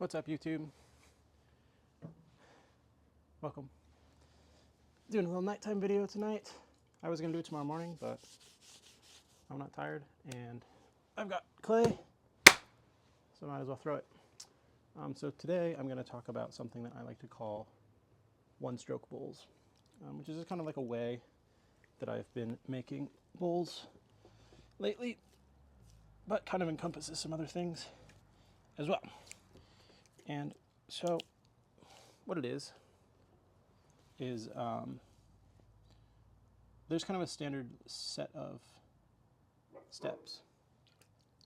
What's up, YouTube? Welcome. Doing a little nighttime video tonight. I was gonna do it tomorrow morning, but I'm not tired, and I've got clay, so I might as well throw it. So today I'm gonna talk about something that I like to call one-stroke bowls, which is just kind of like a way that I've been making bowls lately, but kind of encompasses some other things as well. And so what it is there's kind of a standard set of steps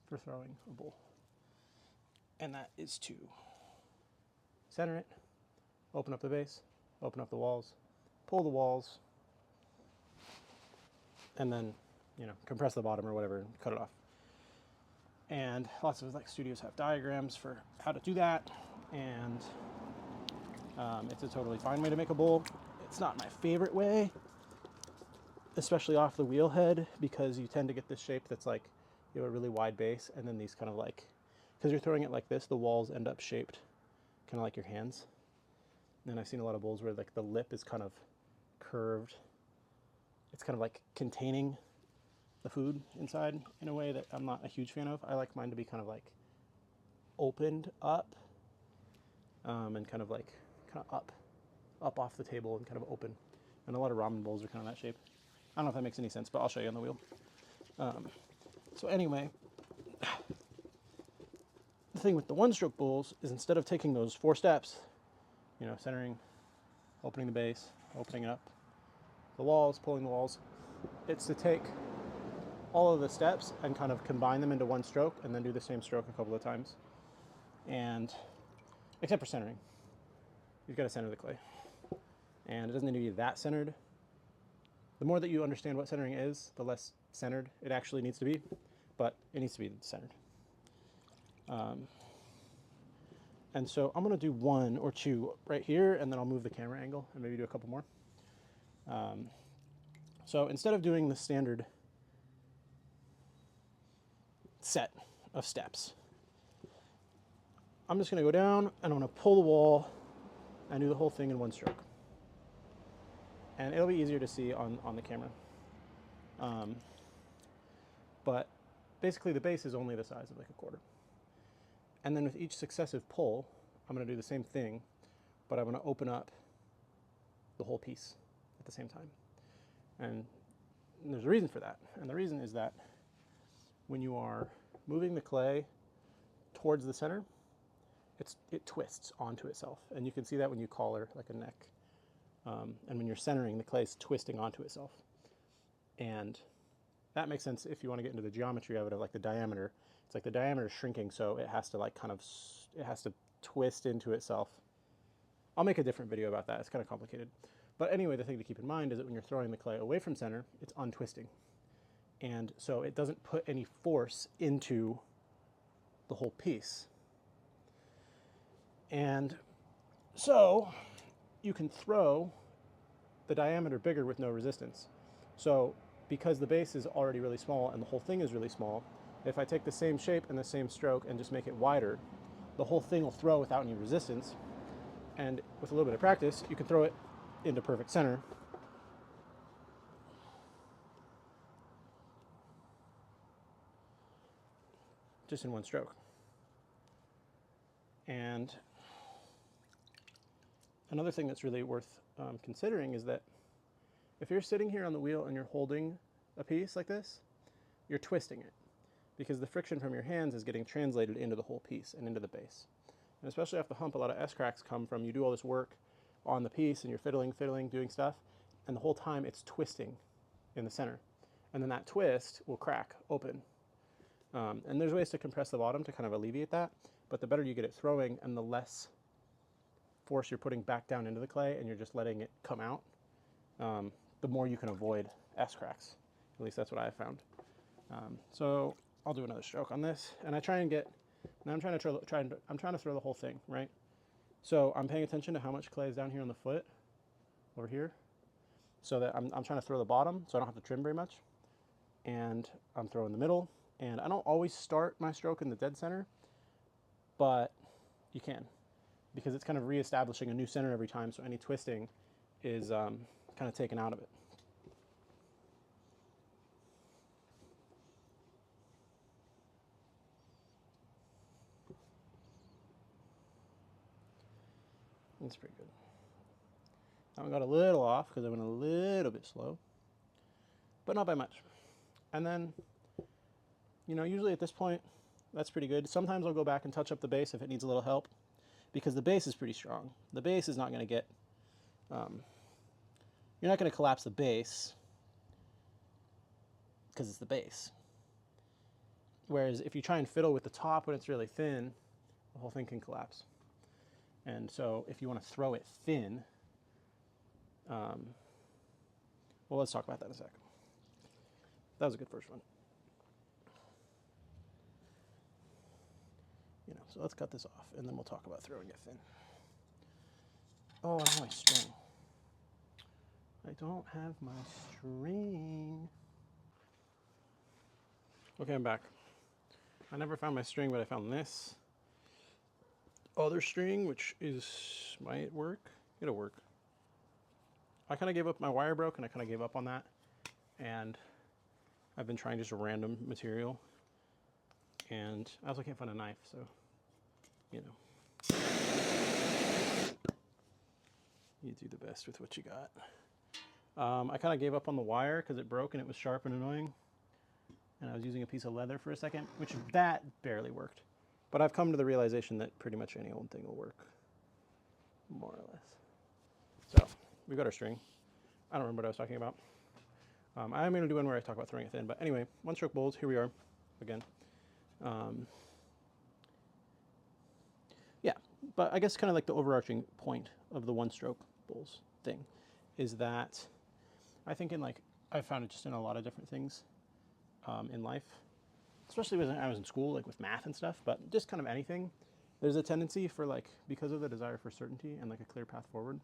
for throwing a bowl, and that is to center it, open up the base, open up the walls, pull the walls, and then compress the bottom or whatever and cut it off. And lots of studios have diagrams for how to do that, and it's a totally fine way to make a bowl. It's not my favorite way, especially off the wheel head, because you tend to get this shape that's like you have a really wide base, and then these kind of because you're throwing it like this, the walls end up shaped kind of like your hands. And I've seen a lot of bowls where the lip is kind of curved. It's kind of like containing the food inside in a way that I'm not a huge fan of. I like mine to be kind of like opened up, and kind of up off the table and kind of open. And a lot of ramen bowls are kind of that shape. I don't know if that makes any sense, but I'll show you on the wheel. So anyway, the thing with the one-stroke bowls is instead of taking those 4 steps, centering, opening the base, opening it up, the walls, pulling the walls, it's to take all of the steps and kind of combine them into one stroke and then do the same stroke a couple of times. And except for centering, you've got to center the clay. And it doesn't need to be that centered. The more that you understand what centering is, the less centered it actually needs to be, but it needs to be centered. And so I'm going to do 1 or 2 right here, and then I'll move the camera angle and maybe do a couple more. So instead of doing the standard set of steps, I'm just going to go down and I'm going to pull the wall and do the whole thing in 1 stroke. And it'll be easier to see on the camera. But basically the base is only the size of like a quarter. And then with each successive pull, I'm going to do the same thing, but I'm going to open up the whole piece at the same time. And there's a reason for that. And the reason is that when you are moving the clay towards the center, it twists onto itself. And you can see that when you collar like a neck. And when you're centering, the clay is twisting onto itself. And that makes sense if you want to get into the geometry of it, of like the diameter. It's like the diameter is shrinking, so it has to it has to twist into itself. I'll make a different video about that. It's kind of complicated. But anyway, the thing to keep in mind is that when you're throwing the clay away from center, it's untwisting. And so it doesn't put any force into the whole piece. And so you can throw the diameter bigger with no resistance. So because the base is already really small and the whole thing is really small, if I take the same shape and the same stroke and just make it wider, the whole thing will throw without any resistance. And with a little bit of practice, you can throw it into perfect center. Just in 1 stroke. And another thing that's really worth considering is that if you're sitting here on the wheel and you're holding a piece like this, you're twisting it, because the friction from your hands is getting translated into the whole piece and into the base. And especially off the hump, a lot of S-cracks come from you do all this work on the piece and you're fiddling, doing stuff, and the whole time it's twisting in the center. And then that twist will crack open. And there's ways to compress the bottom to kind of alleviate that, but the better you get it throwing and the less force you're putting back down into the clay and you're just letting it come out, the more you can avoid S-cracks. At least that's what I have found. So I'll do another stroke on this, and I try and get. Now I'm trying to throw the whole thing, right? So I'm paying attention to how much clay is down here on the foot, over here, so that I'm trying to throw the bottom, so I don't have to trim very much, and I'm throwing the middle. And I don't always start my stroke in the dead center, but you can, because it's kind of reestablishing a new center every time, so any twisting is kind of taken out of it. That's pretty good. Now I got a little off because I went a little bit slow, but not by much. And then, you know, usually at this point, that's pretty good. Sometimes I'll go back and touch up the base if it needs a little help, because the base is pretty strong. The base is not going to get, you're not going to collapse the base because it's the base. Whereas if you try and fiddle with the top when it's really thin, the whole thing can collapse. And so if you want to throw it thin, well, let's talk about that in a sec. That was a good first one. You know, so let's cut this off, and then we'll talk about throwing it thin. Oh, I don't have my string. I don't have my string. Okay, I'm back. I never found my string, but I found this other string, which is, might work. It'll work. I kind of gave up, my wire broke, and I kind of gave up on that. And I've been trying just random material. And I also can't find a knife, so, you know. You do the best with what you got. I kind of gave up on the wire because it broke and it was sharp and annoying. And I was using a piece of leather for a second, which that barely worked. But I've come to the realization that pretty much any old thing will work, more or less. So, we've got our string. I don't remember what I was talking about. I'm going to do one where I talk about throwing it thin. But anyway, one-stroke bowls, here we are again. Yeah, but I guess kind of like the overarching point of the one-stroke bowls thing is that I think I've found it just in a lot of different things in life, especially when I was in school, like with math and stuff, but just kind of anything. There's a tendency for because of the desire for certainty and like a clear path forward,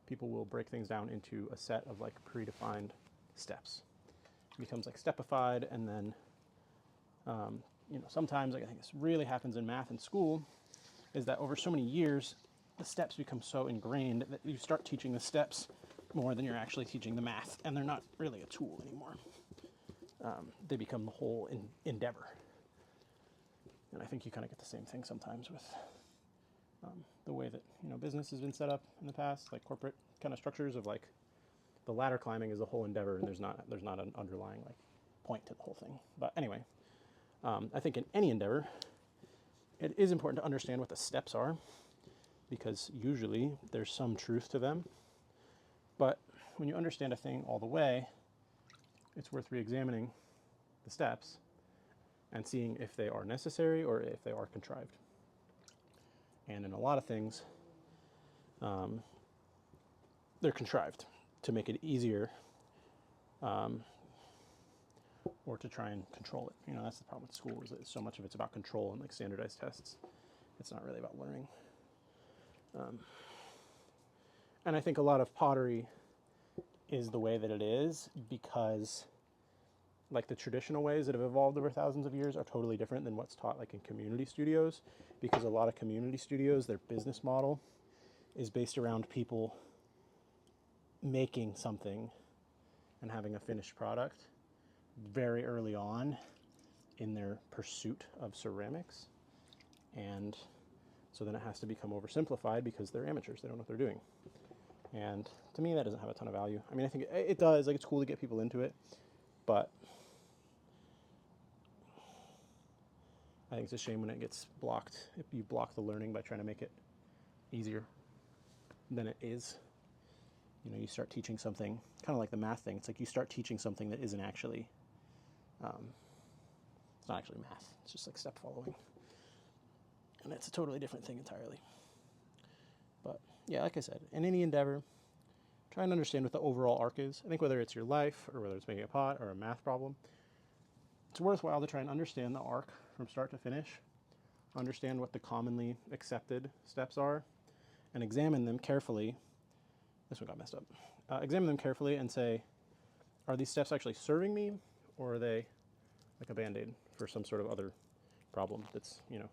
people will break things down into a set of like predefined steps. It becomes like stepified, and then, you know, sometimes like I think this really happens in math in school, is that over so many years, the steps become so ingrained that you start teaching the steps more than you're actually teaching the math, and they're not really a tool anymore. They become the whole endeavor. And I think you kind of get the same thing sometimes with the way that, you know, business has been set up in the past, like corporate kind of structures of like the ladder climbing is the whole endeavor, and there's not an underlying like point to the whole thing. But anyway, I think in any endeavor, it is important to understand what the steps are, because usually there's some truth to them. But when you understand a thing all the way, it's worth re-examining the steps and seeing if they are necessary or if they are contrived. And in a lot of things, they're contrived to make it easier, or to try and control it. You know, that's the problem with school, is that so much of it's about control and like standardized tests. It's not really about learning. And I think a lot of pottery is the way that it is because like the traditional ways that have evolved over thousands of years are totally different than what's taught like in community studios, because a lot of community studios, their business model is based around people making something and having a finished product very early on in their pursuit of ceramics. And so then it has to become oversimplified because they're amateurs, they don't know what they're doing. And to me, that doesn't have a ton of value. I mean, I think it does, like it's cool to get people into it, but I think it's a shame when it gets blocked. If you block the learning by trying to make it easier than it is. You know, you start teaching something, kind of like the math thing. It's like you start teaching something that isn't actually, it's not actually math. It's just like step following. And it's a totally different thing entirely. But yeah, like I said, in any endeavor, try and understand what the overall arc is. I think whether it's your life or whether it's making a pot or a math problem, it's worthwhile to try and understand the arc from start to finish, understand what the commonly accepted steps are, and examine them carefully. This one got messed up. Examine them carefully and say, are these steps actually serving me, or are they like a Band-Aid for some sort of other problem that's, you know,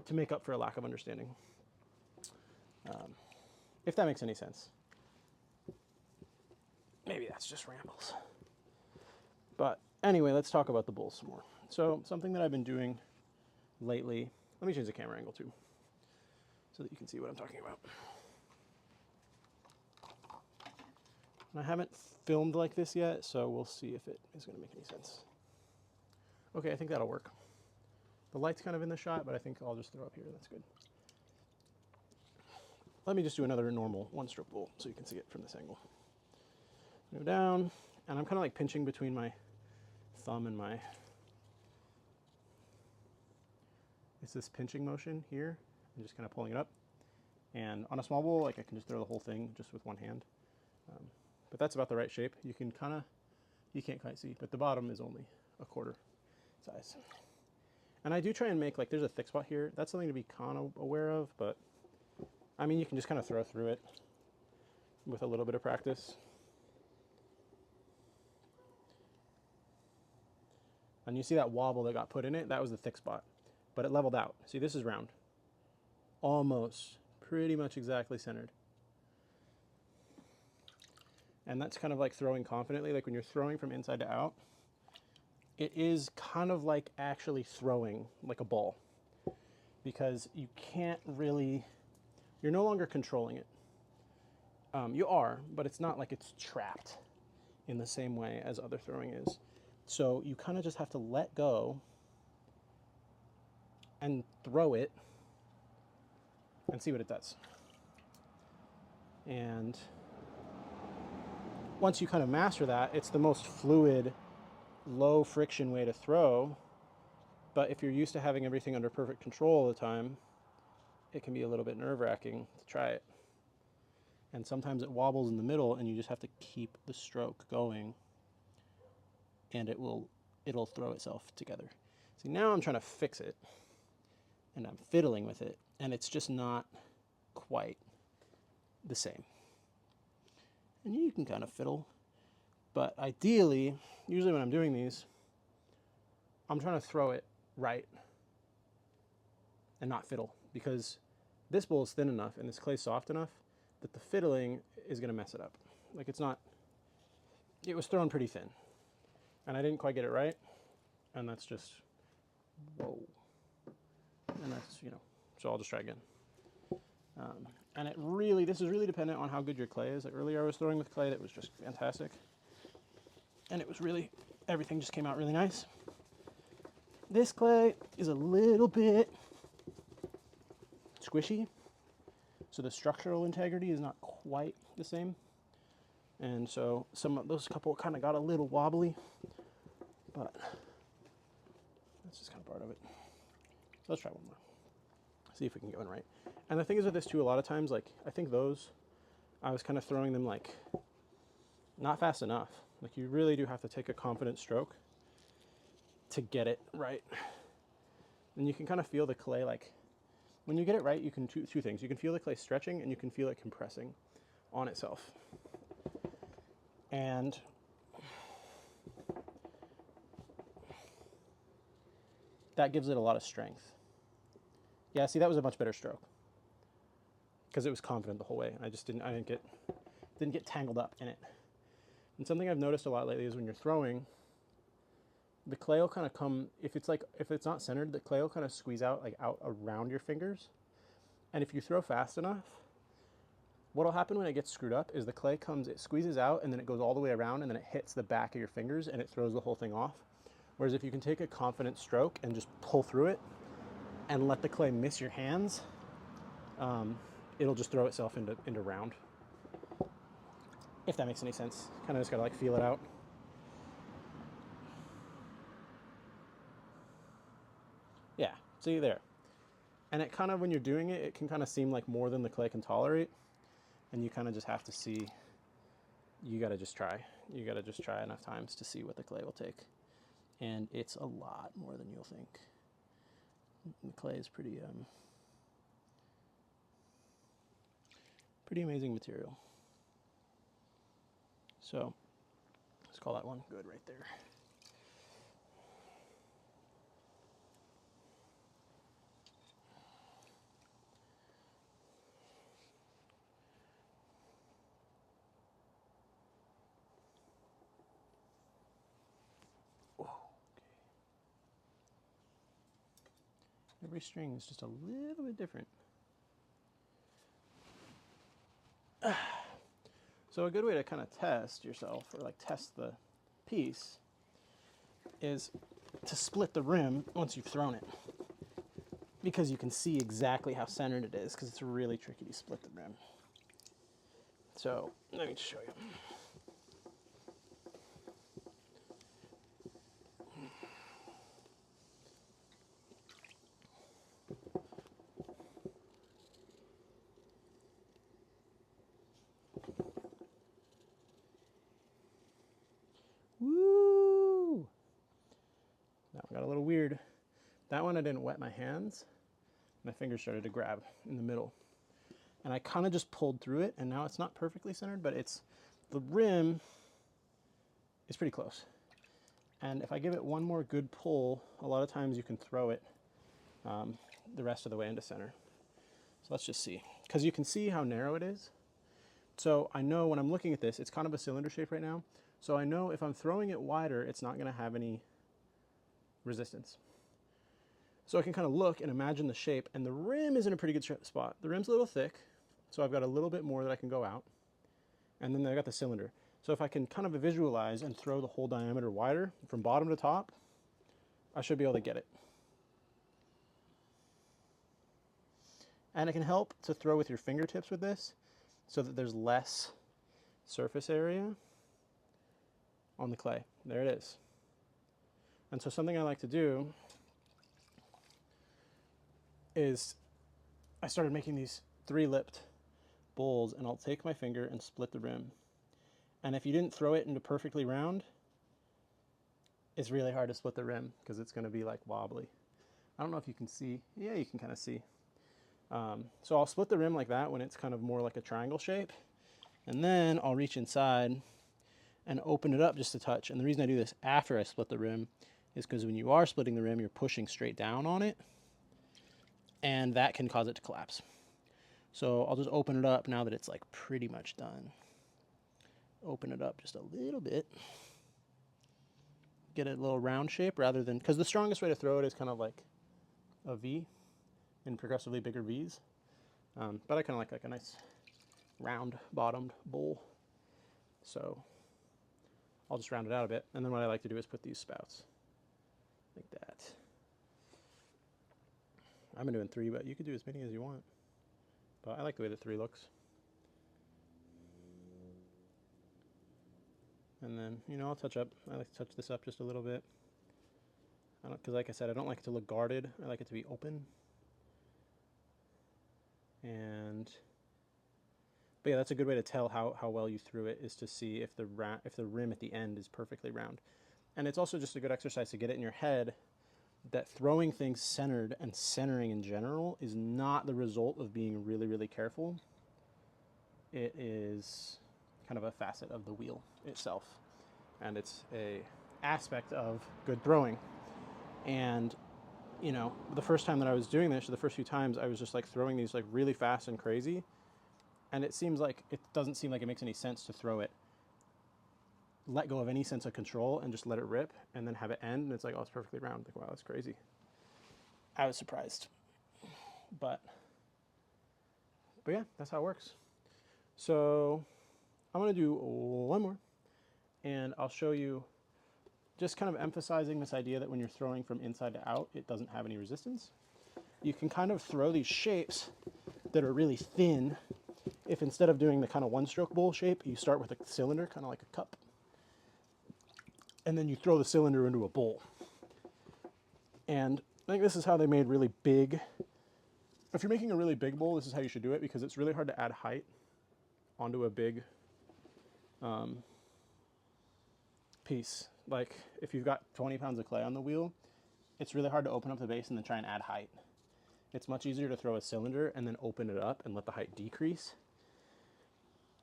to make up for a lack of understanding. If that makes any sense. Maybe that's just rambles. But anyway, let's talk about the bowls some more. So something that I've been doing lately, let me change the camera angle too, so that you can see what I'm talking about. And I haven't filmed like this yet, so we'll see if it is going to make any sense. Okay, I think that'll work. The light's kind of in the shot, but I think I'll just throw up here. That's good. Let me just do another normal one-stroke bowl so you can see it from this angle. Go down, and I'm kind of like pinching between my thumb and my... It's this pinching motion here. I'm just kind of pulling it up. And on a small bowl, like I can just throw the whole thing just with one hand. But that's about the right shape. You can kind of, you can't quite see, but the bottom is only a quarter size. And I do try and make, like, there's a thick spot here. That's something to be kind of aware of, but I mean, you can just kind of throw through it with a little bit of practice. And you see that wobble that got put in it? That was the thick spot, but it leveled out. See, this is round. Almost, pretty much exactly centered. And that's kind of like throwing confidently, like when you're throwing from inside to out, it is kind of like actually throwing like a ball, because you can't really, you're no longer controlling it. You are, but it's not like it's trapped in the same way as other throwing is. So you kind of just have to let go and throw it and see what it does. And once you kind of master that, it's the most fluid, low friction way to throw. But if you're used to having everything under perfect control all the time, it can be a little bit nerve-wracking to try it. And sometimes it wobbles in the middle, and you just have to keep the stroke going, and it'll throw itself together. See, now I'm trying to fix it, and I'm fiddling with it, and it's just not quite the same. And you can kind of fiddle, but ideally, usually when I'm doing these, I'm trying to throw it right and not fiddle, because this bowl is thin enough and this clay is soft enough that the fiddling is going to mess it up. Like, it's not, it was thrown pretty thin, and I didn't quite get it right, and that's just, whoa. And that's, you know, so I'll just try again. And it really, this is really dependent on how good your clay is. Like earlier I was throwing with clay that was just fantastic. And it was really, everything just came out really nice. This clay is a little bit squishy, so the structural integrity is not quite the same. And so some of those couple kind of got a little wobbly, but that's just kind of part of it. So let's try one more. See if we can get one right. And the thing is with this too, a lot of times, like, I think those, I was kind of throwing them like not fast enough. Like, you really do have to take a confident stroke to get it right. And you can kind of feel the clay, like, when you get it right, you can do two things. You can feel the clay stretching, and you can feel it compressing on itself. And that gives it a lot of strength. Yeah, see, that was a much better stroke, because it was confident the whole way. I just didn't get tangled up in it. And something I've noticed a lot lately is when you're throwing, the clay will kind of come, if it's not centered, the clay will kind of squeeze out, like, out around your fingers. And if you throw fast enough, what'll happen when it gets screwed up is the clay comes, it squeezes out, and then it goes all the way around, and then it hits the back of your fingers, and it throws the whole thing off. Whereas if you can take a confident stroke and just pull through it and let the clay miss your hands, it'll just throw itself into round. If that makes any sense. Kind of just gotta, like, feel it out. Yeah, see there. And it kind of, when you're doing it, it can kind of seem like more than the clay can tolerate. And you kind of just have to see, you gotta just try. You gotta just try enough times to see what the clay will take. And it's a lot more than you'll think. The clay is pretty amazing material. So let's call that one good right there. Every string is just a little bit different. So a good way to kind of test yourself, or like test the piece, is to split the rim once you've thrown it, because you can see exactly how centered it is, because it's really tricky to split the rim. So let me show you. Woo! That one got a little weird. That one I didn't wet my hands. My fingers started to grab in the middle. And I kind of just pulled through it, and now it's not perfectly centered, but the rim is pretty close. And if I give it one more good pull, a lot of times you can throw it the rest of the way into center. So let's just see. Because you can see how narrow it is. So I know when I'm looking at this, it's kind of a cylinder shape right now. So I know if I'm throwing it wider, it's not going to have any resistance. So I can kind of look and imagine the shape, and the rim is in a pretty good spot. The rim's a little thick, so I've got a little bit more that I can go out. And then I got the cylinder. So if I can kind of visualize and throw the whole diameter wider from bottom to top, I should be able to get it. And it can help to throw with your fingertips with this, so that there's less surface area on the clay. There it is. And so something I like to do is I started making these 3-lipped bowls, and I'll take my finger and split the rim. And if you didn't throw it into perfectly round, it's really hard to split the rim because it's going to be like wobbly. I don't know if you can see. Yeah, you can kind of see. So I'll split the rim like that when it's kind of more like a triangle shape. And then I'll reach inside and open it up just a touch. And the reason I do this after I split the rim is because when you are splitting the rim, you're pushing straight down on it, and that can cause it to collapse. So I'll just open it up now that it's like pretty much done. Open it up just a little bit. Get a little round shape rather than, because the strongest way to throw it is kind of like a V in progressively bigger Vs. But I kind of like a nice round bottomed bowl. So I'll just round it out a bit. And then what I like to do is put these spouts like that. I've been doing 3, but you could do as many as you want. But I like the way the 3 looks. And then, you know, I'll touch up. I like to touch this up just a little bit. Because like I said, I don't like it to look guarded. I like it to be open. But yeah, that's a good way to tell how well you threw it, is to see if the rim at the end is perfectly round. And it's also just a good exercise to get it in your head that throwing things centered and centering in general is not the result of being really, really careful. It is kind of a facet of the wheel itself, and it's a aspect of good throwing. And you know, the first time that I was doing this, the first few times, I was just like throwing these like really fast and crazy, and it doesn't seem like it makes any sense to throw it, let go of any sense of control and just let it rip and then have it end, and it's like, oh, it's perfectly round. Like, wow, that's crazy. I was surprised. But yeah, that's how it works. So I'm going to do one more, and I'll show you, just kind of emphasizing this idea that when you're throwing from inside to out, it doesn't have any resistance. You can kind of throw these shapes that are really thin. If instead of doing the kind of one-stroke bowl shape, you start with a cylinder, kind of like a cup, and then you throw the cylinder into a bowl. And I think this is how they made really big. If you're making a really big bowl, this is how you should do it, because it's really hard to add height onto a big piece. Like if you've got 20 pounds of clay on the wheel, it's really hard to open up the base and then try and add height. It's much easier to throw a cylinder and then open it up and let the height decrease.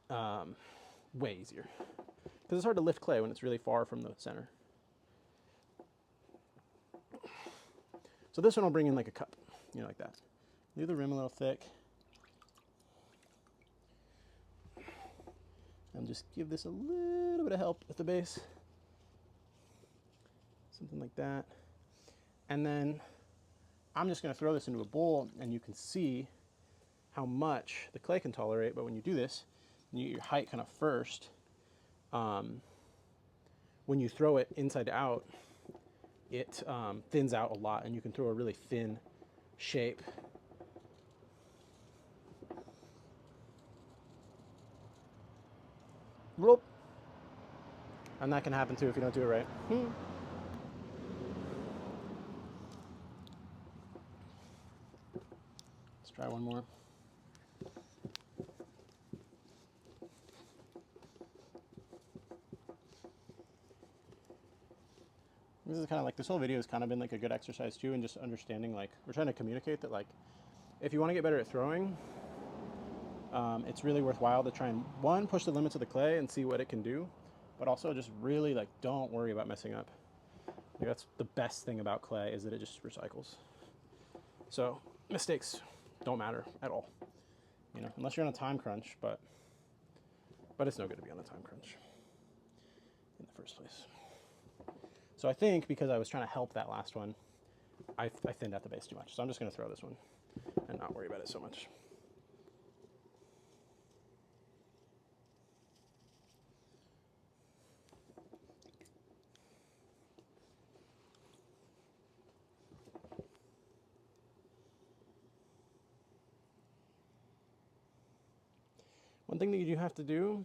Way easier. Because it's hard to lift clay when it's really far from the center. So this one I'll bring in like a cup, you know, like that. Leave the rim a little thick. And just give this a little bit of help with the base. Something like that. And then I'm just going to throw this into a bowl, and you can see how much the clay can tolerate. But when you do this, you get your height kind of first. When you throw it inside out, it thins out a lot, and you can throw a really thin shape. Whoop. And that can happen too if you don't do it right. Let's try one more. This is kind of like, this whole video has kind of been like a good exercise too, and just understanding, like, we're trying to communicate that, like, if you want to get better at throwing, it's really worthwhile to try and, one, push the limits of the clay and see what it can do, but also just really, like, don't worry about messing up. Like, that's the best thing about clay, is that it just recycles. So mistakes don't matter at all, you know, unless you're on a time crunch, but it's no good to be on a time crunch in the first place. So I think because I was trying to help that last one, I thinned out the base too much. So I'm just going to throw this one and not worry about it so much. One thing that you do have to do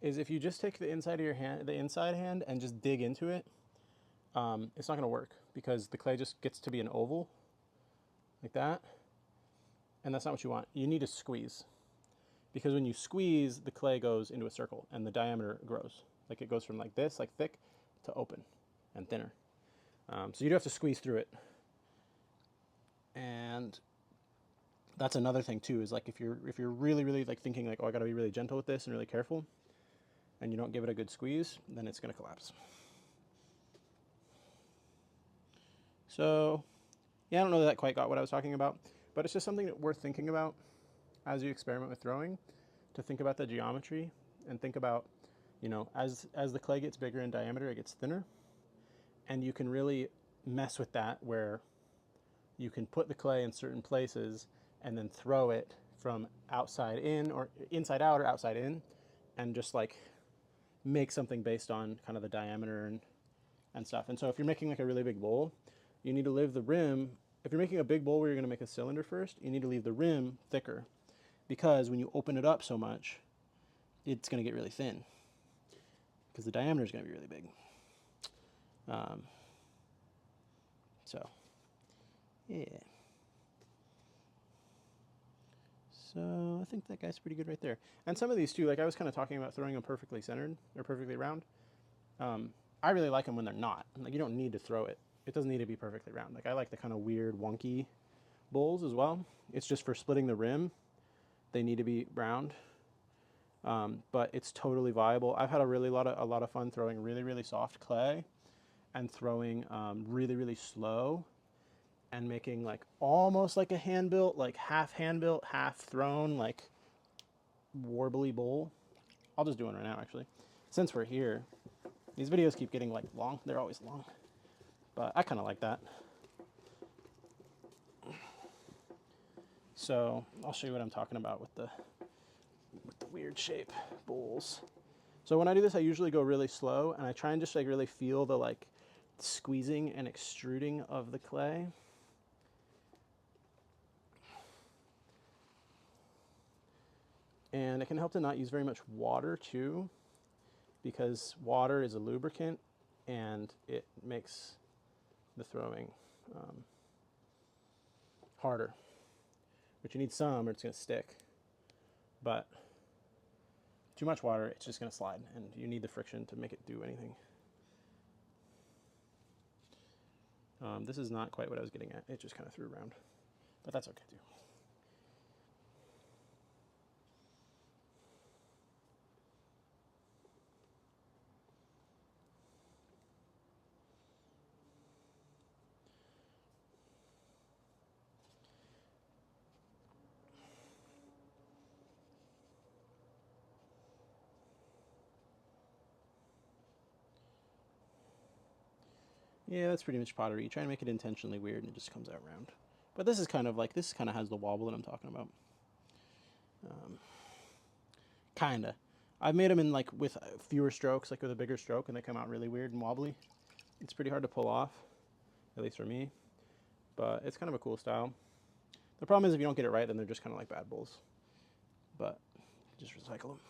is, if you just take the inside of your hand, the inside hand, and just dig into it, it's not going to work, because the clay just gets to be an oval like that, and that's not what you want. You need to squeeze, because when you squeeze, the clay goes into a circle and the diameter grows. Like, it goes from like this, like thick, to open and thinner. So you do have to squeeze through it. And that's another thing too, is like, if you're really like thinking like, oh, I got to be really gentle with this and really careful, and you don't give it a good squeeze, then it's going to collapse. So yeah, I don't know that that quite got what I was talking about, but it's just something that worth thinking about as you experiment with throwing, to think about the geometry and think about, you know, as the clay gets bigger in diameter, it gets thinner, and you can really mess with that, where you can put the clay in certain places and then throw it from outside in, or inside out, or outside in, and just like make something based on kind of the diameter and stuff. And so if you're making like a really big bowl, you need to leave the rim, if you're making a big bowl where you're going to make a cylinder first, you need to leave the rim thicker, because when you open it up so much, it's going to get really thin, because the diameter is going to be really big. So yeah. So I think that guy's pretty good right there. And some of these too, like I was kind of talking about throwing them perfectly centered or perfectly round. I really like them when they're not. Like, you don't need to throw it. It doesn't need to be perfectly round. Like, I like the kind of weird, wonky bowls as well. It's just for splitting the rim, they need to be round. But it's totally viable. I've had a lot of fun throwing really soft clay, and throwing really slow, and making like almost like a hand-built, like half hand-built, half thrown, like warbly bowl. I'll just do one right now, actually, since we're here. These videos keep getting like long. They're always long, but I kind of like that. So I'll show you what I'm talking about with the weird shape bowls. So when I do this, I usually go really slow, and I try and just like really feel the like squeezing and extruding of the clay. And it can help to not use very much water too, because water is a lubricant, and it makes the throwing harder. But you need some, or it's going to stick. But too much water, it's just going to slide, and you need the friction to make it do anything. This is not quite what I was getting at. It just kind of threw around, but that's okay too. Yeah, that's pretty much pottery. You try to make it intentionally weird and it just comes out round. But this is kind of like, this kind of has the wobble that I'm talking about. Kinda. I've made them in like with fewer strokes, like with a bigger stroke, and they come out really weird and wobbly. It's pretty hard to pull off, at least for me. But it's kind of a cool style. The problem is if you don't get it right, then they're just kind of like bad bowls. But just recycle them.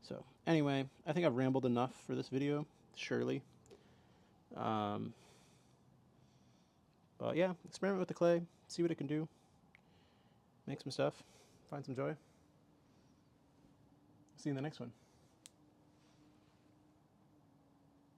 So anyway, I think I've rambled enough for this video, surely. But yeah, experiment with the clay, see what it can do, make some stuff, find some joy. See you in the next one.